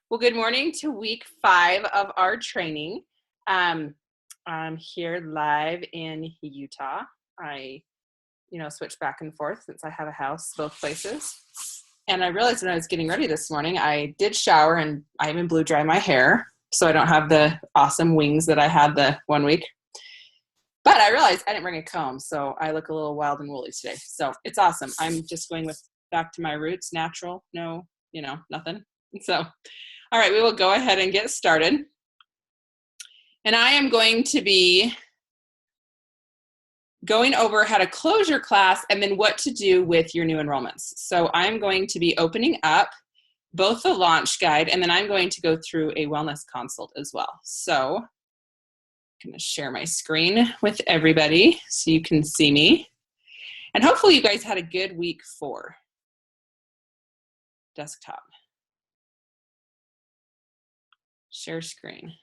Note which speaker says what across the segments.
Speaker 1: Well, good morning to week 5 of our training. I'm here live in Utah. I, switch back and forth since I have a house both places. And I realized when I was getting ready this morning, I did shower and I even blew dry my hair, so I don't have the awesome wings that I had the one week. But I realized I didn't bring a comb, so I look a little wild and woolly today. So it's awesome. I'm just going back to my roots, natural, no, nothing. So all right, we will go ahead and get started. And I am going to be going over how to close your class and then what to do with your new enrollments. So I'm going to be opening up both the launch guide and then I'm going to go through a wellness consult as well. So I'm going to share my screen with everybody so you can see me. And hopefully you guys had a good week 4. Desktop. Share screen.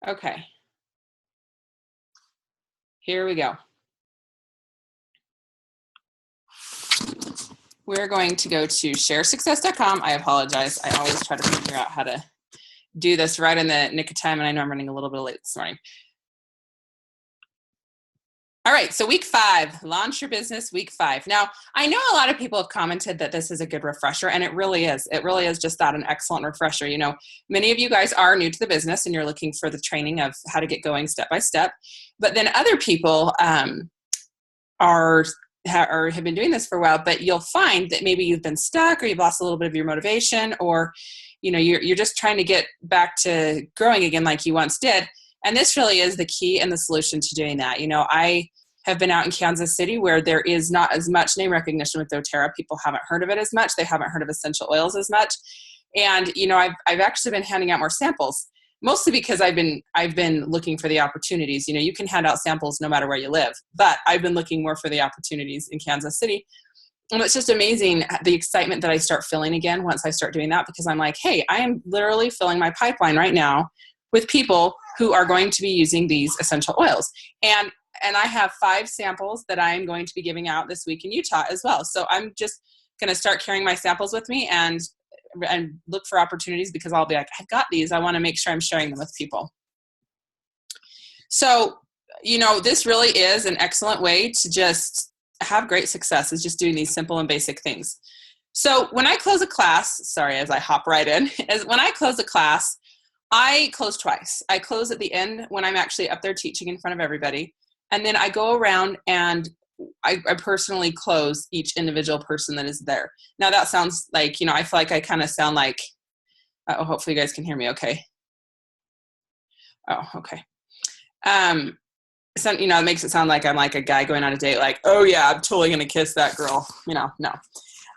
Speaker 1: Okay. Here we go. We're going to go to sharesuccess.com. I apologize. I always try to figure out how to do this right in the nick of time, and I know I'm running a little bit late this morning. All right, so week 5, launch your business, week 5. Now, I know a lot of people have commented that this is a good refresher, and it really is. It really is just that, an excellent refresher. Many of you guys are new to the business, and you're looking for the training of how to get going step by step. But then other people have been doing this for a while, but you'll find that maybe you've been stuck or you've lost a little bit of your motivation, or you're just trying to get back to growing again like you once did. And this really is the key and the solution to doing that. I have been out in Kansas City where there is not as much name recognition with doTERRA. People haven't heard of it as much. They haven't heard of essential oils as much. And, I've actually been handing out more samples, mostly because I've been looking for the opportunities. You can hand out samples no matter where you live, but I've been looking more for the opportunities in Kansas City. And it's just amazing the excitement that I start feeling again once I start doing that, because I'm like, hey, I am literally filling my pipeline right now with people who are going to be using these essential oils. And I have 5 samples that I am going to be giving out this week in Utah as well. So I'm just going to start carrying my samples with me and look for opportunities, because I'll be like, I've got these. I want to make sure I'm sharing them with people. So, this really is an excellent way to just have great success, is just doing these simple and basic things. So when I close a class, sorry, as I hop right in, when I close a class, I close twice. I close at the end when I'm actually up there teaching in front of everybody. And then I go around and I personally close each individual person that is there. Now that sounds like, I feel like I kind of sound like, hopefully you guys can hear me okay. Oh, okay. So, it makes it sound like I'm like a guy going on a date, like, oh yeah, I'm totally going to kiss that girl. No.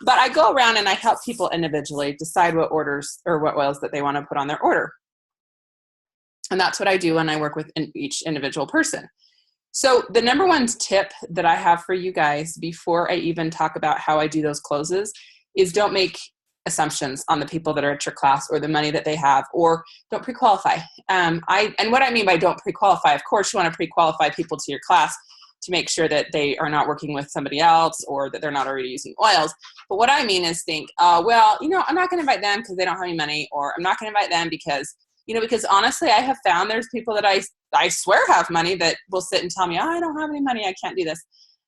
Speaker 1: But I go around and I help people individually decide what orders or what oils that they want to put on their order. And that's what I do when I work with each individual person. So the number 1 tip that I have for you guys before I even talk about how I do those closes is don't make assumptions on the people that are at your class or the money that they have, or don't pre-qualify. And what I mean by don't pre-qualify, of course you want to pre-qualify people to your class to make sure that they are not working with somebody else or that they're not already using oils. But what I mean is think, I'm not going to invite them because they don't have any money, or I'm not going to invite them because honestly, I have found there's people that I swear have money that will sit and tell me, I don't have any money, I can't do this.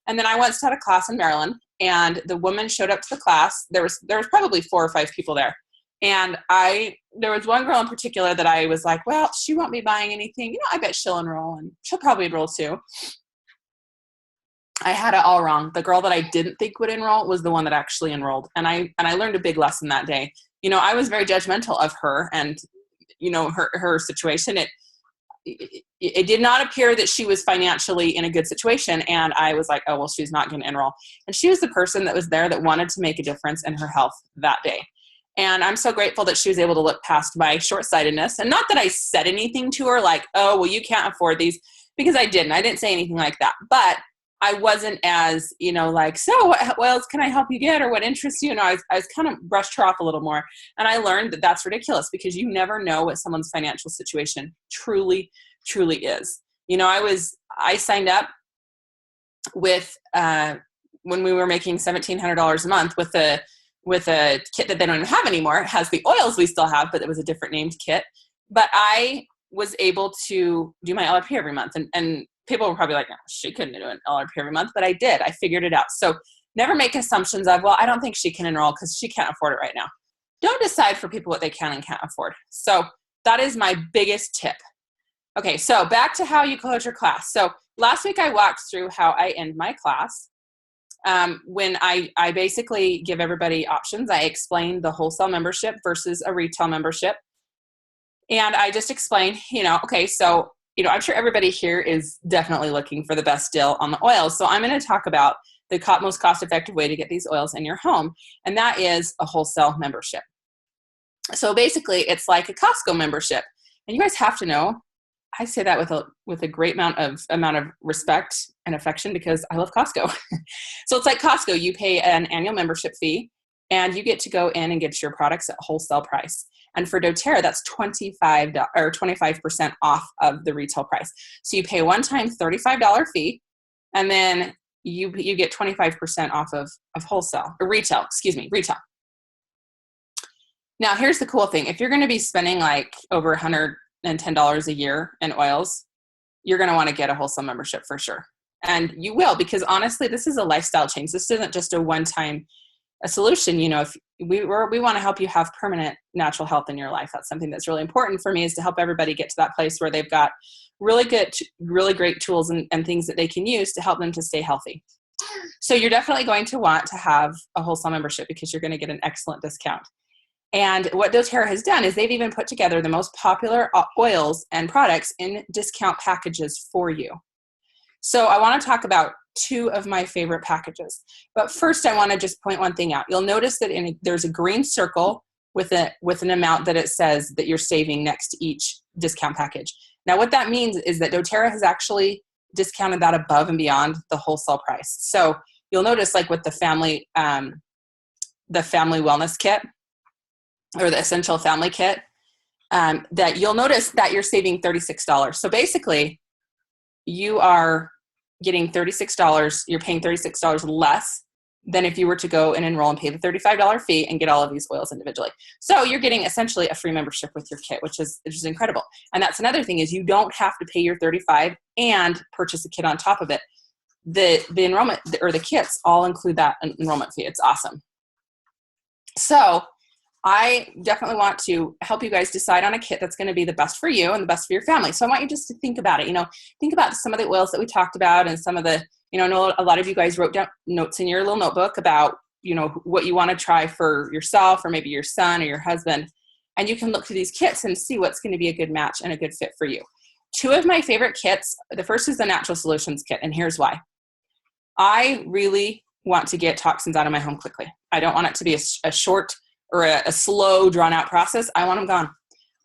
Speaker 1: And then I once taught a class in Maryland, and the woman showed up to the class. There was probably 4 or 5 people there. And there was one girl in particular that I was like, well, she won't be buying anything. I bet she'll enroll, and she'll probably enroll too. I had it all wrong. The girl that I didn't think would enroll was the one that actually enrolled. And I learned a big lesson that day. I was very judgmental of her and her situation. It did not appear that she was financially in a good situation. And I was like, oh, well, she's not going to enroll. And she was the person that was there that wanted to make a difference in her health that day. And I'm so grateful that she was able to look past my short-sightedness. And not that I said anything to her like, oh, well, you can't afford these, because I didn't. I didn't say anything like that. But I wasn't as, like, so what else can I help you get, or what interests you? I was kind of brushed her off a little more. And I learned that that's ridiculous, because you never know what someone's financial situation truly, truly is. I signed up with when we were making $1,700 a month with a kit that they don't even have anymore. It has the oils we still have, but it was a different named kit. But I was able to do my LRP every month. And people were probably like, no, she couldn't do an LRP every month, but I did. I figured it out. So never make assumptions of, well, I don't think she can enroll because she can't afford it right now. Don't decide for people what they can and can't afford. So that is my biggest tip. Okay, so back to how you close your class. So last week I walked through how I end my class. When I basically give everybody options. I explain the wholesale membership versus a retail membership. And I just explain, okay, so, I'm sure everybody here is definitely looking for the best deal on the oils. So I'm going to talk about the most cost-effective way to get these oils in your home. And that is a wholesale membership. So basically it's like a Costco membership. And you guys have to know, I say that with a great amount of respect and affection because I love Costco. So it's like Costco. You pay an annual membership fee and you get to go in and get your products at wholesale price. And for doTERRA, that's 25% off of the retail price. So you pay a one-time $35 fee, and then you get 25% off of wholesale or retail. Retail. Now, here's the cool thing: if you're going to be spending like over $110 a year in oils, you're going to want to get a wholesale membership for sure. And you will, because honestly, this is a lifestyle change. This isn't just a one-time solution. If we want to help you have permanent natural health in your life. That's something that's really important for me, is to help everybody get to that place where they've got really great tools and things that they can use to help them to stay healthy. So you're definitely going to want to have a wholesale membership because you're going to get an excellent discount. And what doTERRA has done is they've even put together the most popular oils and products in discount packages for you. So I want to talk about two of my favorite packages. But first, I want to just point one thing out. You'll notice that there's a green circle with an amount that it says that you're saving next to each discount package. Now, what that means is that doTERRA has actually discounted that above and beyond the wholesale price. So you'll notice, like with the family wellness kit or the essential family kit, that you'll notice that you're saving $36. So basically, you are getting $36, you're paying $36 less than if you were to go and enroll and pay the $35 fee and get all of these oils individually. So you're getting essentially a free membership with your kit, which is incredible. And that's another thing, is you don't have to pay your $35 and purchase a kit on top of it. The enrollment or the kits all include that enrollment fee. It's awesome. So I definitely want to help you guys decide on a kit that's going to be the best for you and the best for your family. So I want you just to think about it. Think about some of the oils that we talked about, and some of the, I know a lot of you guys wrote down notes in your little notebook about, what you want to try for yourself or maybe your son or your husband. And you can look through these kits and see what's going to be a good match and a good fit for you. Two of my favorite kits, the first is the Natural Solutions kit. And here's why. I really want to get toxins out of my home quickly. I don't want it to be a short or a slow, drawn-out process. I want them gone.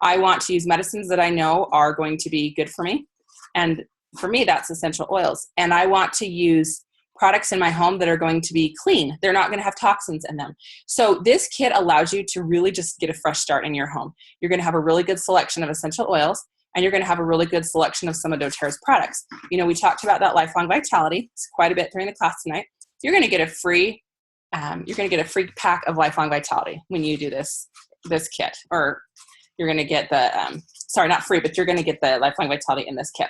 Speaker 1: I want to use medicines that I know are going to be good for me. And for me, that's essential oils. And I want to use products in my home that are going to be clean. They're not going to have toxins in them. So this kit allows you to really just get a fresh start in your home. You're going to have a really good selection of essential oils, and you're going to have a really good selection of some of doTERRA's products. We talked about that lifelong vitality. It's quite a bit during the class tonight. You're going to get a free pack of lifelong vitality when you do this kit, or you're going to get the not free, but you're going to get the lifelong vitality in this kit.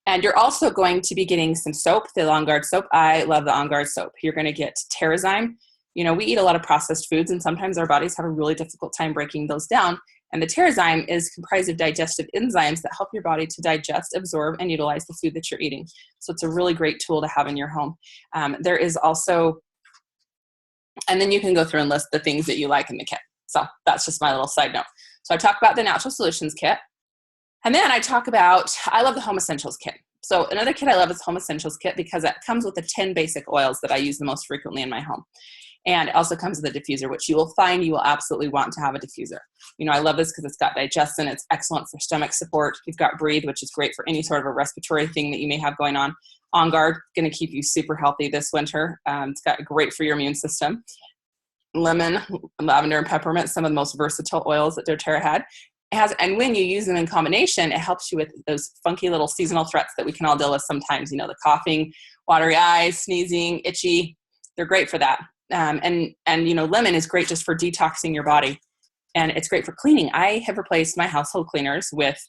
Speaker 1: And you're also going to be getting some soap, the On Guard soap. I love the On Guard soap. You're going to get Terrazyme. We eat a lot of processed foods, and sometimes our bodies have a really difficult time breaking those down. And the Terrazyme is comprised of digestive enzymes that help your body to digest, absorb, and utilize the food that you're eating. So it's a really great tool to have in your home. There is also, and then you can go through and list the things that you like in the kit. So that's just my little side note. So I talk about the Natural Solutions kit. And then I love the Home Essentials kit. So another kit I love is Home Essentials kit because it comes with the 10 basic oils that I use the most frequently in my home. And it also comes with a diffuser, which you will find you will absolutely want to have a diffuser. I love this because it's got digestin. It's excellent for stomach support. You've got Breathe, which is great for any sort of a respiratory thing that you may have going on. On Guard, going to keep you super healthy this winter. It's got great for your immune system. Lemon, lavender, and peppermint, some of the most versatile oils that doTERRA had. And when you use them in combination, it helps you with those funky little seasonal threats that we can all deal with sometimes, the coughing watery eyes, sneezing, itchy. They're great for that. And lemon is great just for detoxing your body. And it's great for cleaning. I have replaced my household cleaners with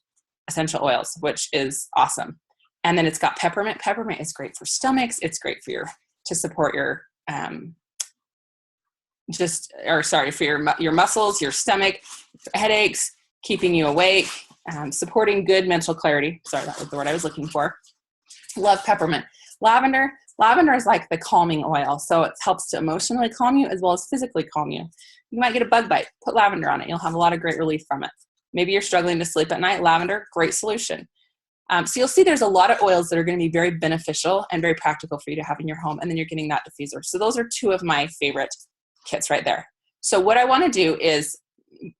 Speaker 1: essential oils, which is awesome. And then it's got peppermint. Peppermint is great for stomachs. It's great for to support your, for your muscles, your stomach, headaches, keeping you awake, supporting good mental clarity. Sorry, that was the word I was looking for. Love peppermint. Lavender. Lavender is like the calming oil. So it helps to emotionally calm you as well as physically calm you. You might get a bug bite. Put lavender on it. You'll have a lot of great relief from it. Maybe you're struggling to sleep at night. Lavender, great solution. So you'll see there's a lot of oils that are going to be very beneficial and very practical for you to have in your home. And then you're getting that diffuser. So those are two of my favorite kits right there. So what I want to do is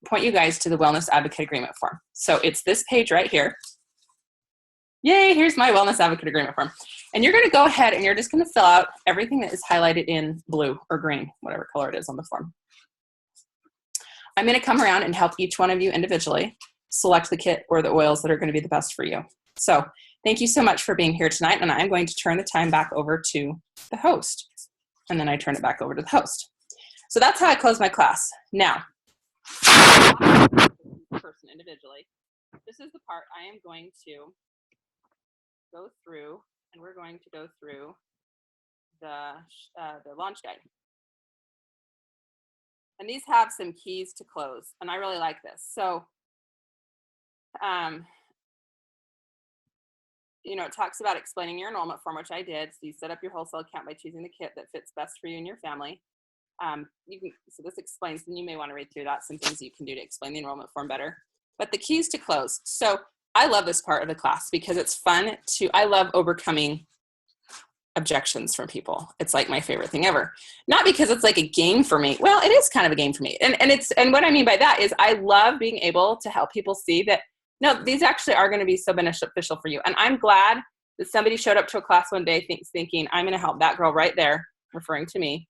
Speaker 1: point you guys to the Wellness Advocate Agreement form. So it's this page right here. Yay, here's my Wellness Advocate Agreement form. And you're going to go ahead and you're just going to fill out everything that is highlighted in blue or green, whatever color it is on the form. I'm going to come around and help each one of you individually select the kit or the oils that are going to be the best for you. So thank you so much for being here tonight. And I'm going to turn the time back over to the host. And then I turn it back over to the host. So that's how I close my class. Now, person individually, this is the part I am going to go through, and we're going to go through the launch guide. And these have some keys to close, and I really like this. So, it talks about explaining your enrollment form, which I did. So you set up your wholesale account by choosing the kit that fits best for you and your family. So this explains, and you may want to read through that, some things you can do to explain the enrollment form better. But the keys to close. So I love this part of the class because it's fun I love overcoming objections from people. It's like my favorite thing ever. Not because it's like a game for me. Well, it is kind of a game for me. And what I mean by that is I love being able to help people see that, no, these actually are going to be so beneficial for you. And I'm glad that somebody showed up to a class one day thinking, I'm going to help that girl right there, referring to me,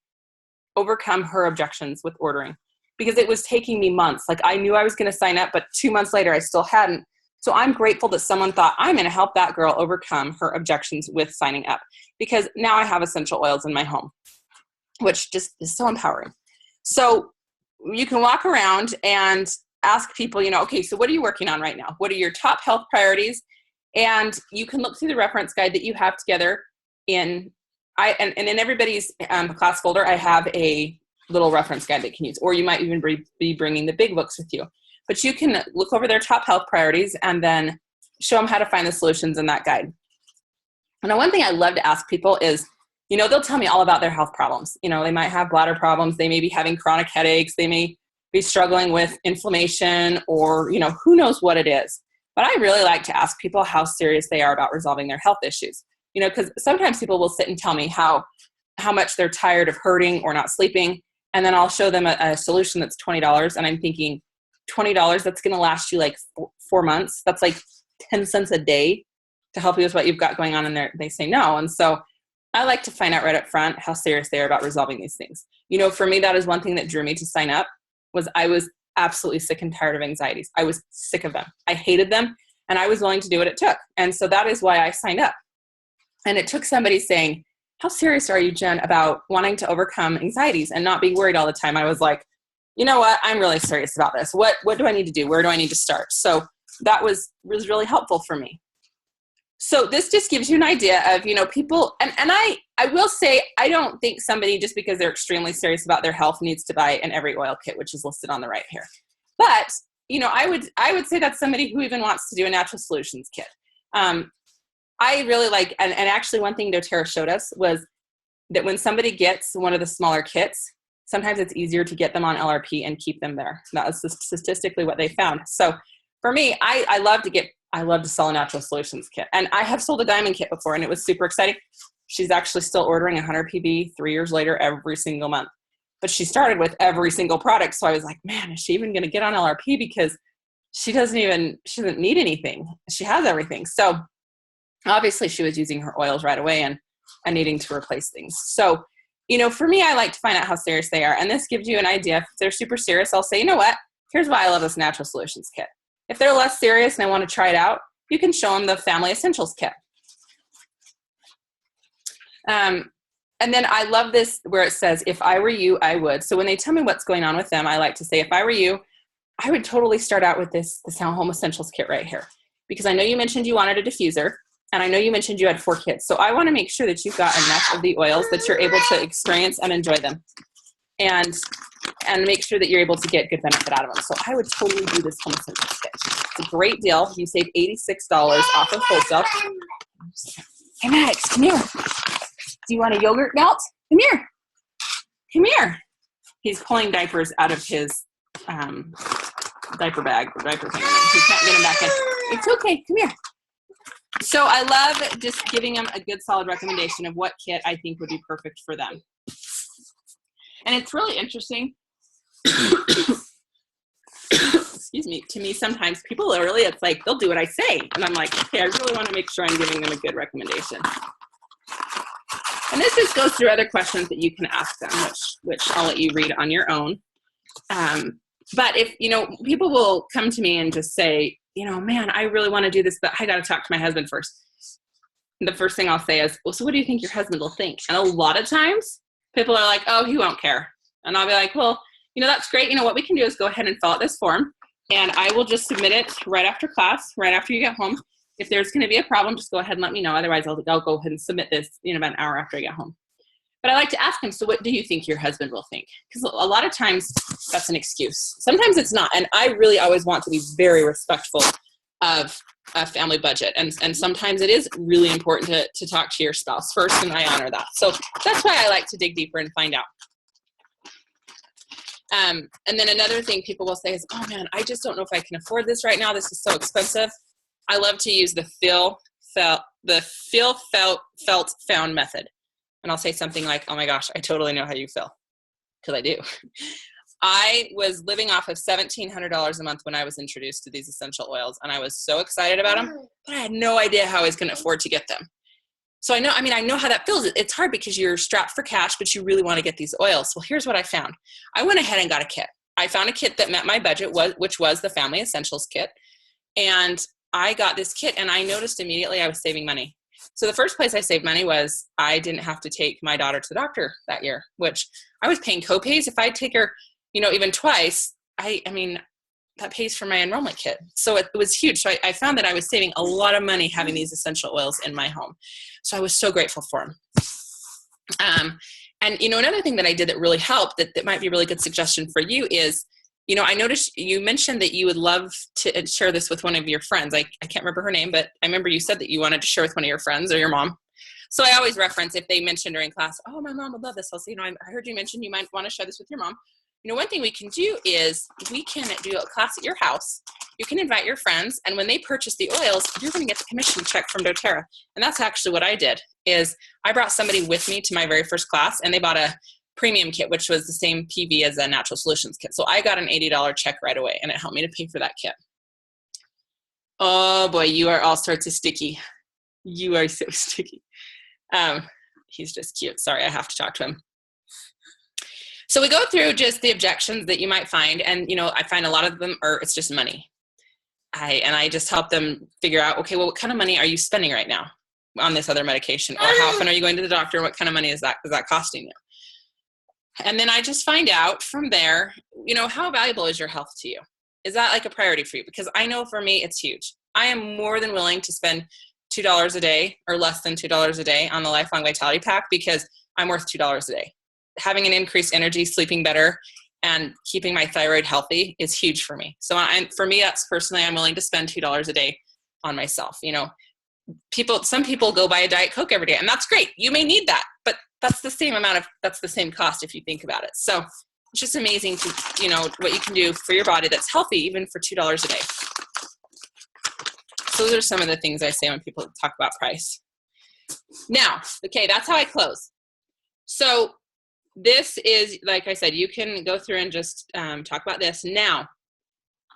Speaker 1: overcome her objections with ordering. Because it was taking me months. Like I knew I was going to sign up, but 2 months later, I still hadn't. So I'm grateful that someone thought, I'm going to help that girl overcome her objections with signing up, because now I have essential oils in my home, which just is so empowering. So you can walk around and ask people, okay, so what are you working on right now? What are your top health priorities? And you can look through the reference guide that you have together and in everybody's class folder, I have a little reference guide that you can use, or you might even be bringing the big books with you. But you can look over their top health priorities and then show them how to find the solutions in that guide. And one thing I love to ask people is, they'll tell me all about their health problems. They might have bladder problems. They may be having chronic headaches. They may be struggling with inflammation or, who knows what it is. But I really like to ask people how serious they are about resolving their health issues. Because sometimes people will sit and tell me how much they're tired of hurting or not sleeping. And then I'll show them a solution that's $20. And I'm thinking, $20, that's going to last you like 4 months. That's like 10 cents a day to help you with what you've got going on in there. They say no. And so I like to find out right up front how serious they are about resolving these things. For me, that is one thing that drew me to sign up was I was absolutely sick and tired of anxieties. I was sick of them. I hated them and I was willing to do what it took. And so that is why I signed up. And it took somebody saying, how serious are you, Jen, about wanting to overcome anxieties and not be worried all the time? I was like, you know what? I'm really serious about this. What do I need to do? Where do I need to start? So that was really helpful for me. So this just gives you an idea of, people, and I will say, I don't think somebody, just because they're extremely serious about their health, needs to buy an every oil kit, which is listed on the right here. But, I would say that's somebody who even wants to do a natural solutions kit. I really like, and actually one thing doTERRA showed us was that when somebody gets one of the smaller kits, sometimes it's easier to get them on LRP and keep them there. That was statistically what they found. So for me, I love to sell a natural solutions kit. And I have sold a diamond kit before and it was super exciting. She's actually still ordering 100 PB 3 years later every single month. But she started with every single product. So I was like, man, is she even going to get on LRP? Because she doesn't need anything. She has everything. So obviously she was using her oils right away and needing to replace things. So, for me, I like to find out how serious they are. And this gives you an idea. If they're super serious, I'll say, you know what? Here's why I love this natural solutions kit. If they're less serious and I want to try it out, you can show them the family essentials kit. And then I love this where it says, if I were you, I would. So when they tell me what's going on with them, I like to say, if I were you, I would totally start out with this Home Essentials kit right here. Because I know you mentioned you wanted a diffuser, and I know you mentioned you had 4 kids. So I want to make sure that you've got enough of the oils that you're able to experience and enjoy them. And make sure that you're able to get good benefit out of them. So I would totally do this Home Essentials kit. It's a great deal. You save $86 off of wholesale. Hey, Max, come here. Do you want a yogurt melt? Come here. Come here. He's pulling diapers out of his diaper bag or diaper thing. He can't get them back in. It's okay. Come here. So I love just giving them a good solid recommendation of what kit I think would be perfect for them. And it's really interesting. Excuse me. To me, sometimes people literally, it's like they'll do what I say. And I'm like, okay, I really want to make sure I'm giving them a good recommendation. And this just goes through other questions that you can ask them, which I'll let you read on your own. But if, people will come to me and just say, man, I really want to do this, but I got to talk to my husband first. The first thing I'll say is, well, so what do you think your husband will think? And a lot of times people are like, oh, he won't care. And I'll be like, well, that's great. What we can do is go ahead and fill out this form, and I will just submit it right after class, right after you get home. If there's going to be a problem, just go ahead and let me know. Otherwise, I'll go ahead and submit this about an hour after I get home. But I like to ask him, so what do you think your husband will think? Because a lot of times that's an excuse. Sometimes it's not. And I really always want to be very respectful of a family budget. And sometimes it is really important to talk to your spouse first, and I honor that. So that's why I like to dig deeper and find out. And then another thing people will say is, oh man, I just don't know if I can afford this right now. This is so expensive. I love to use the feel, felt, found method. And I'll say something like, oh my gosh, I totally know how you feel. Because I do. I was living off of $1,700 a month when I was introduced to these essential oils. And I was so excited about them, but I had no idea how I was going to afford to get them. So I know how that feels. It's hard because you're strapped for cash, but you really want to get these oils. Well, here's what I found. I went ahead and got a kit. I found a kit that met my budget, which was the Family Essentials kit. And I got this kit, and I noticed immediately I was saving money. So the first place I saved money was I didn't have to take my daughter to the doctor that year, which I was paying co-pays. If I take her, even twice, I mean, that pays for my enrollment kit. So it was huge. So I found that I was saving a lot of money having these essential oils in my home. So I was so grateful for them. And another thing that I did that really helped, that might be a really good suggestion for you is, I noticed you mentioned that you would love to share this with one of your friends. I can't remember her name, but I remember you said that you wanted to share with one of your friends or your mom. So I always reference if they mention during class, oh, my mom would love this. I'll say, I heard you mention you might want to share this with your mom. One thing we can do is we can do a class at your house. You can invite your friends, and when they purchase the oils, you're going to get the commission check from doTERRA. And that's actually what I did, is I brought somebody with me to my very first class, and they bought a premium kit, which was the same PV as a Natural Solutions kit. So I got an $80 check right away, and it helped me to pay for that kit. Oh boy, you are all sorts of sticky. You are so sticky. He's just cute. Sorry, I have to talk to him. So we go through just the objections that you might find. And, I find a lot of them it's just money. I just help them figure out, okay, well, what kind of money are you spending right now on this other medication? Or how often are you going to the doctor? What kind of money is that costing you? And then I just find out from there, how valuable is your health to you? Is that like a priority for you? Because I know for me, it's huge. I am more than willing to spend $2 a day or less than $2 a day on the Lifelong Vitality Pack because I'm worth $2 a day. Having an increased energy, sleeping better, and keeping my thyroid healthy is huge for me. So for me, that's personally, I'm willing to spend $2 a day on myself. Some people go buy a Diet Coke every day, and that's great. You may need that, but that's the same cost if you think about it. So it's just amazing what you can do for your body that's healthy, even for $2 a day. So those are some of the things I say when people talk about price. Now, okay, that's how I close. So this is, like I said, you can go through and just talk about this. Now,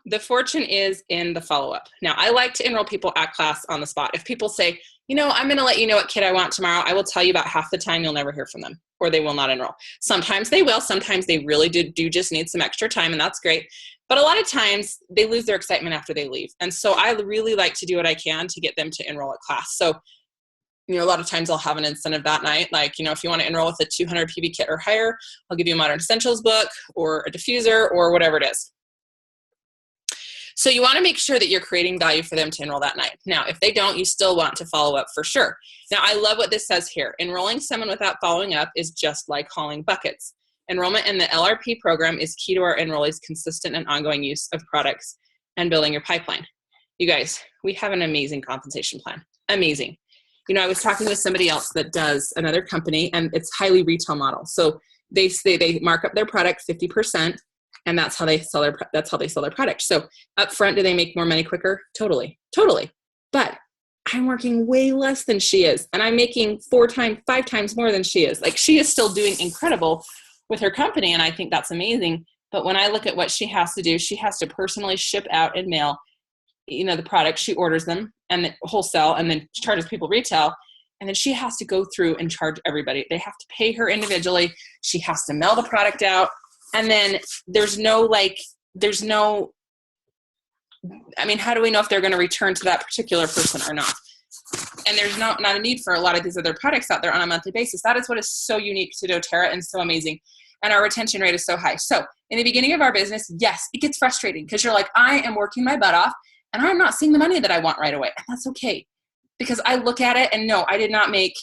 Speaker 1: the fortune is in the follow-up. Now, I like to enroll people at class on the spot. If people say, I'm going to let you know what kit I want tomorrow, I will tell you about half the time you'll never hear from them, or they will not enroll. Sometimes they will. Sometimes they really do just need some extra time, and that's great. But a lot of times they lose their excitement after they leave. And so I really like to do what I can to get them to enroll at class. So a lot of times I'll have an incentive that night. Like, if you want to enroll with a 200 PV kit or higher, I'll give you a Modern Essentials book or a diffuser or whatever it is. So you want to make sure that you're creating value for them to enroll that night. Now, if they don't, you still want to follow up for sure. Now, I love what this says here. Enrolling someone without following up is just like hauling buckets. Enrollment in the LRP program is key to our enrollees' consistent and ongoing use of products and building your pipeline. You guys, we have an amazing compensation plan. Amazing. I was talking with somebody else that does another company, and it's highly retail model. So they mark up their product 50%. And that's how they sell their product. So up front, do they make more money quicker? Totally. But I'm working way less than she is. And I'm making 5 times more than she is. Like, she is still doing incredible with her company. And I think that's amazing. But when I look at what she has to do, she has to personally ship out and mail, the products. She orders them and then wholesale and then charges people retail. And then she has to go through and charge everybody. They have to pay her individually. She has to mail the product out. And then how do we know if they're going to return to that particular person or not? And there's not a need for a lot of these other products out there on a monthly basis. That is what is so unique to doTERRA and so amazing. And our retention rate is so high. So in the beginning of our business, yes, it gets frustrating because you're like, I am working my butt off and I'm not seeing the money that I want right away. And that's okay. Because I look at it and no, I did not make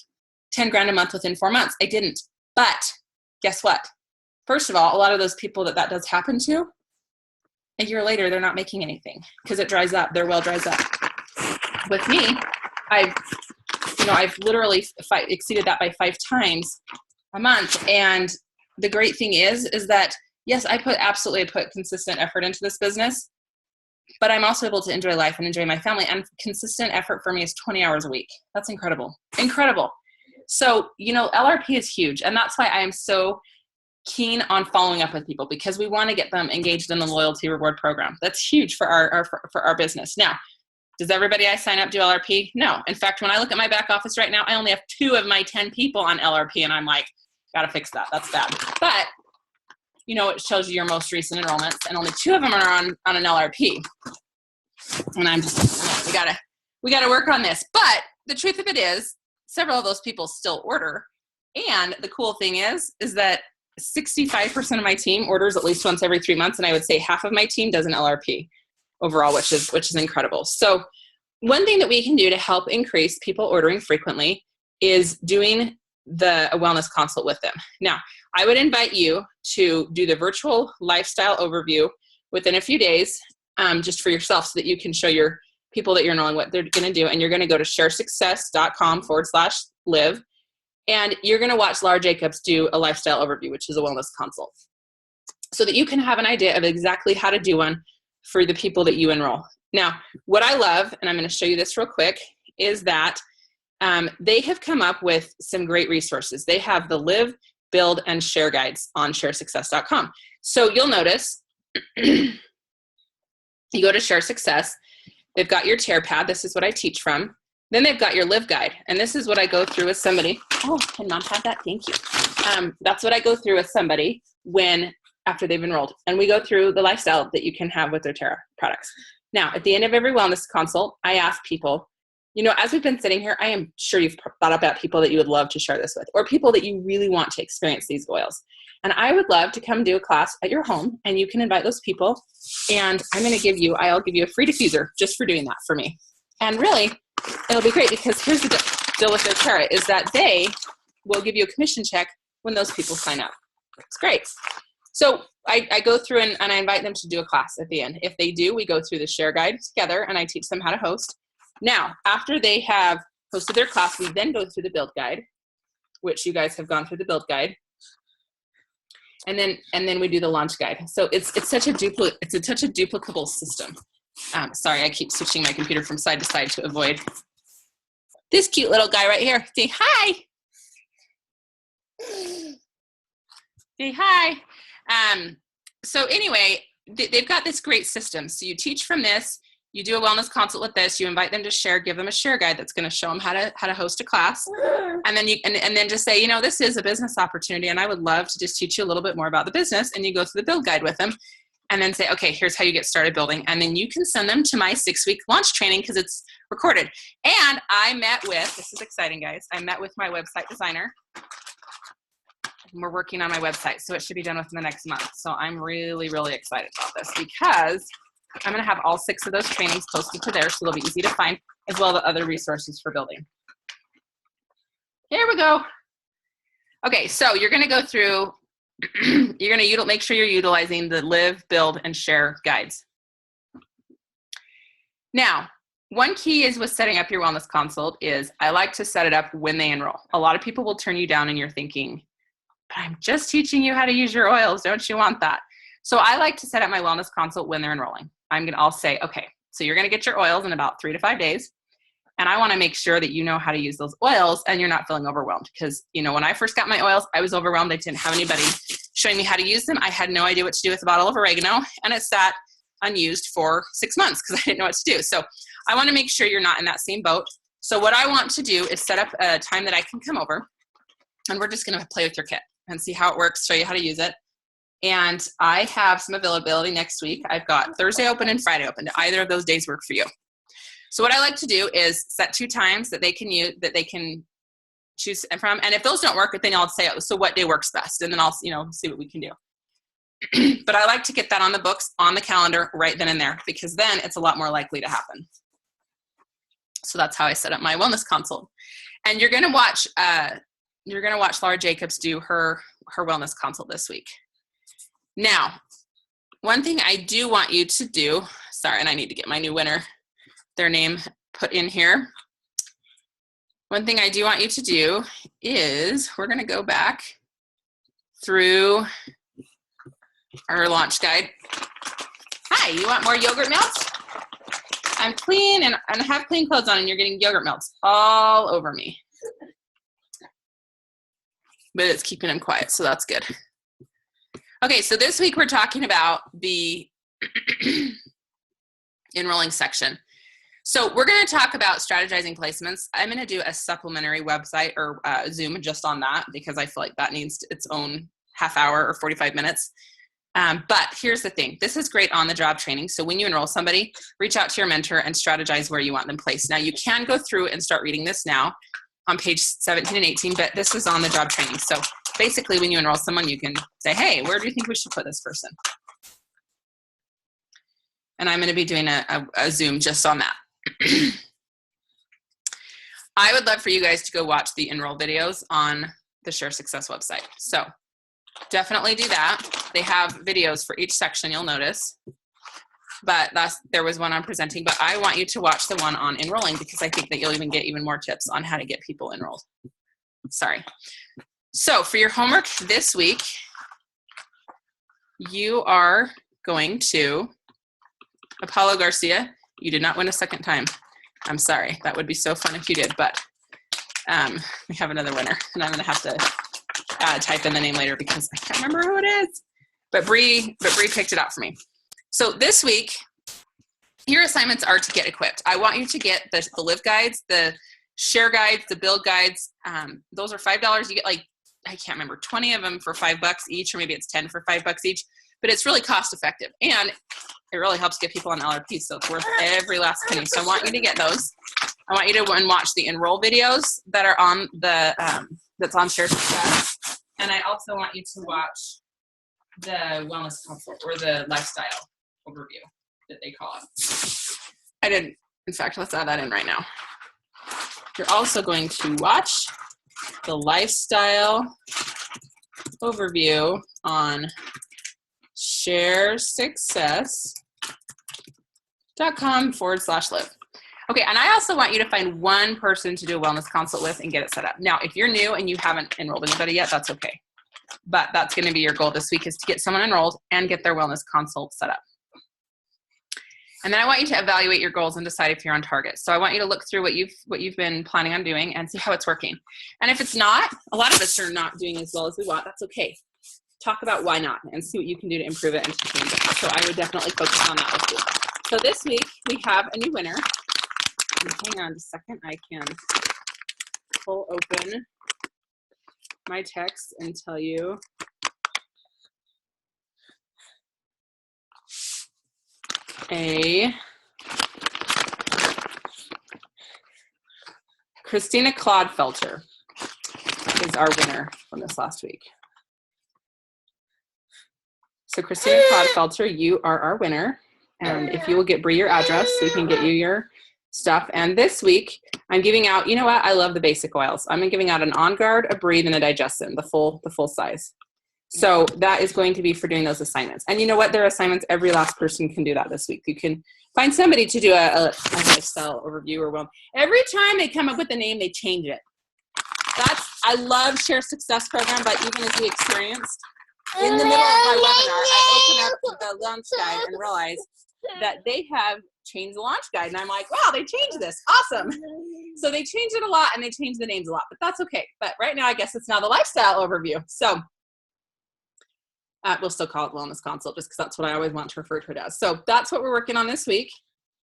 Speaker 1: 10 grand a month within 4 months. I didn't. But guess what? First of all, a lot of those people that does happen to, a year later, they're not making anything because it dries up. Their well dries up. With me, I've literally exceeded that by 5 times a month. And the great thing is that, yes, I put consistent effort into this business, but I'm also able to enjoy life and enjoy my family. And consistent effort for me is 20 hours a week. That's incredible. Incredible. So, LRP is huge. And that's why I am so keen on following up with people, because we want to get them engaged in the loyalty reward program. That's huge for our business. Now, does everybody I sign up do LRP? No. In fact, when I look at my back office right now, I only have 2 of my 10 people on LRP, and I'm like, got to fix that. That's bad. But it shows you your most recent enrollments, and only 2 of them are on an LRP. And I'm just, we gotta work on this. But the truth of it is, several of those people still order. And the cool thing is that 65% of my team orders at least once every 3 months. And I would say half of my team does an LRP overall, which is incredible. So one thing that we can do to help increase people ordering frequently is doing a wellness consult with them. Now, I would invite you to do the virtual lifestyle overview within a few days, just for yourself, so that you can show your people that you're enrolling what they're going to do. And you're going to go to sharesuccess.com/live. And you're going to watch Laura Jacobs do a lifestyle overview, which is a wellness consult, so that you can have an idea of exactly how to do one for the people that you enroll. Now, what I love, and I'm going to show you this real quick, is that they have come up with some great resources. They have the Live, Build, and Share guides on sharesuccess.com. So you'll notice, you go to Share Success, they've got your tear pad. This is what I teach from. Then they've got your Live guide. And this is what I go through with somebody. Oh, can Mom have that? Thank you. That's what I go through with somebody after they've enrolled. And we go through the lifestyle that you can have with doTERRA products. Now, at the end of every wellness consult, I ask people, as we've been sitting here, I am sure you've thought about people that you would love to share this with, or people that you really want to experience these oils. And I would love to come do a class at your home, and you can invite those people. And I'll give you a free diffuser just for doing that for me. And really, it'll be great, because here's the deal with doTERRA is that they will give you a commission check when those people sign up. It's great. So I go through and I invite them to do a class at the end. If they do, we go through the share guide together, and I teach them how to host. Now, after they have hosted their class, we then go through the build guide, which you guys have gone through the build guide. And then we do the launch guide. So it's such a duplicable system. Sorry, I keep switching my computer from side to side to avoid this cute little guy right here. Say hi. Say hi. So anyway, they've got this great system. So you teach from this, you do a wellness consult with this, you invite them to share, give them a share guide that's going to show them how to host a class. And then then just say, this is a business opportunity, and I would love to just teach you a little bit more about the business. And you go through the build guide with them. and then say, okay, here's how you get started building. And then you can send them to my 6-week launch training because it's recorded. And I met with, this is exciting, guys. I met with my website designer. We're working on my website, so it should be done within the next month. So I'm really, really excited about this because I'm going to have all 6 of those trainings posted to there, so they'll be easy to find, as well as other resources for building. Here we go. Okay, so you're going to go through, you're going to make sure you're utilizing the live, build, and share guides. Now, one key is with setting up your wellness consult is I like to set it up when they enroll. A lot of people will turn you down and you're thinking, but I'm just teaching you how to use your oils. Don't you want that? So I like to set up my wellness consult when they're enrolling. I'll say, okay, so you're going to get your oils in about 3 to 5 days. And I want to make sure that you know how to use those oils and you're not feeling overwhelmed. Because, you know, when I first got my oils, I was overwhelmed. I didn't have anybody showing me how to use them. I had no idea what to do with a bottle of oregano, and it sat unused for 6 months because I didn't know what to do. So I want to make sure you're not in that same boat. So what I want to do is set up a time that I can come over, and we're just going to play with your kit and see how it works, show you how to use it. And I have some availability next week. I've got Thursday open and Friday open. Do either of those days work for you? So what I like to do is set 2 times that they can use, that they can choose from. And if those don't work, then I'll say, so what day works best? And then I'll, see what we can do. But I like to get that on the books, on the calendar right then and there, because then it's a lot more likely to happen. So that's how I set up my wellness consult. And you're going to watch Laura Jacobs do her wellness consult this week. Now, one thing I do want you to do, sorry, and I need to get my new winner, their name put in here. One thing I do want you to do is we're going to go back through our launch guide. Hi, you want more yogurt melts? I'm clean and I have clean clothes on and you're getting yogurt melts all over me. But it's keeping them quiet, so that's good. Okay, so this week we're talking about the enrolling section. So we're going to talk about strategizing placements. I'm going to do a supplementary website or Zoom just on that because I feel like that needs its own half hour or 45 minutes. But here's the thing. This is great on-the-job training. So when you enroll somebody, reach out to your mentor and strategize where you want them placed. Now, you can go through and start reading this now on page 17 and 18, but this is on-the-job training. So basically, when you enroll someone, you can say, hey, where do you think we should put this person? And I'm going to be doing a Zoom just on that. I would love for you guys to go watch the enroll videos on the Share Success website. So definitely do that. They have videos for each section, you'll notice. But there was one on presenting, but I want you to watch the one on enrolling because I think that you'll even get even more tips on how to get people enrolled. Sorry. So for your homework this week, you are going to, Apollo Garcia, you did not win a second time. I'm sorry. That would be so fun if you did, but we have another winner, and I'm going to have to type in the name later because I can't remember who it is. But Bree picked it out for me. So this week, your assignments are to get equipped. I want you to get the live guides, the share guides, the build guides. Those are $5. You get like, I can't remember, 20 of them for $5 each, or maybe it's 10 for $5 each. But it's really cost effective, and it really helps get people on LRP, so it's worth every last penny. So I want you to get those. I want you to watch the enroll videos that are on the that's on Share Success, and I also want you to watch the wellness consult or the lifestyle overview that they call it. In fact, let's add that in right now. You're also going to watch the lifestyle overview on sharesuccess.com/live. Okay, and I also want you to find one person to do a wellness consult with and get it set up. Now, if you're new and you haven't enrolled anybody yet, that's okay. But that's going to be your goal this week, is to get someone enrolled and get their wellness consult set up. And then I want you to evaluate your goals and decide if you're on target. So I want you to look through what you've been planning on doing and see how it's working. And if it's not, a lot of us are not doing as well as we want. That's okay. Talk about why not and see what you can do to improve it and to change it. So I would definitely focus on that with you. So this week we have a new winner. Hang on just a second. I can pull open my text and tell you. a Christina Clodfelter is our winner from this last week. So Christina Clodfelter, you are our winner. And if you will get Bree your address, we can get you your stuff. And this week, I'm giving out, you know what? I love the basic oils. I'm giving out an On Guard, a Breathe, and a Digestin, the full size. So that is going to be for doing those assignments. And you know what? There are assignments. Every last person can do that this week. You can find somebody to do a lifestyle overview or every time they come up with a name, they change it. I love Share Success program, but even as we experienced, in the middle of my webinar, I opened up the launch guide and realized that they have changed the launch guide. And I'm like, wow, they changed this. Awesome. So they changed it a lot and they changed the names a lot, but that's okay. But right now, I guess it's now the lifestyle overview. So we'll still call it Wellness Consult just because that's what I always want to refer to it as. So that's what we're working on this week.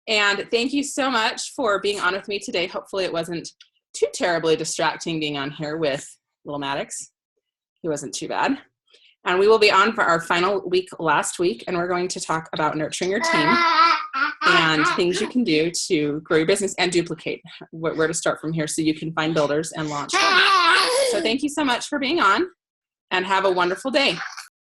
Speaker 1: And thank you so much for being on with me today. Hopefully it wasn't too terribly distracting being on here with little Maddox. He wasn't too bad. And we will be on for our final week last week, and we're going to talk about nurturing your team and things you can do to grow your business and duplicate, where to start from here so you can find builders and launch them. So thank you so much for being on, and have a wonderful day.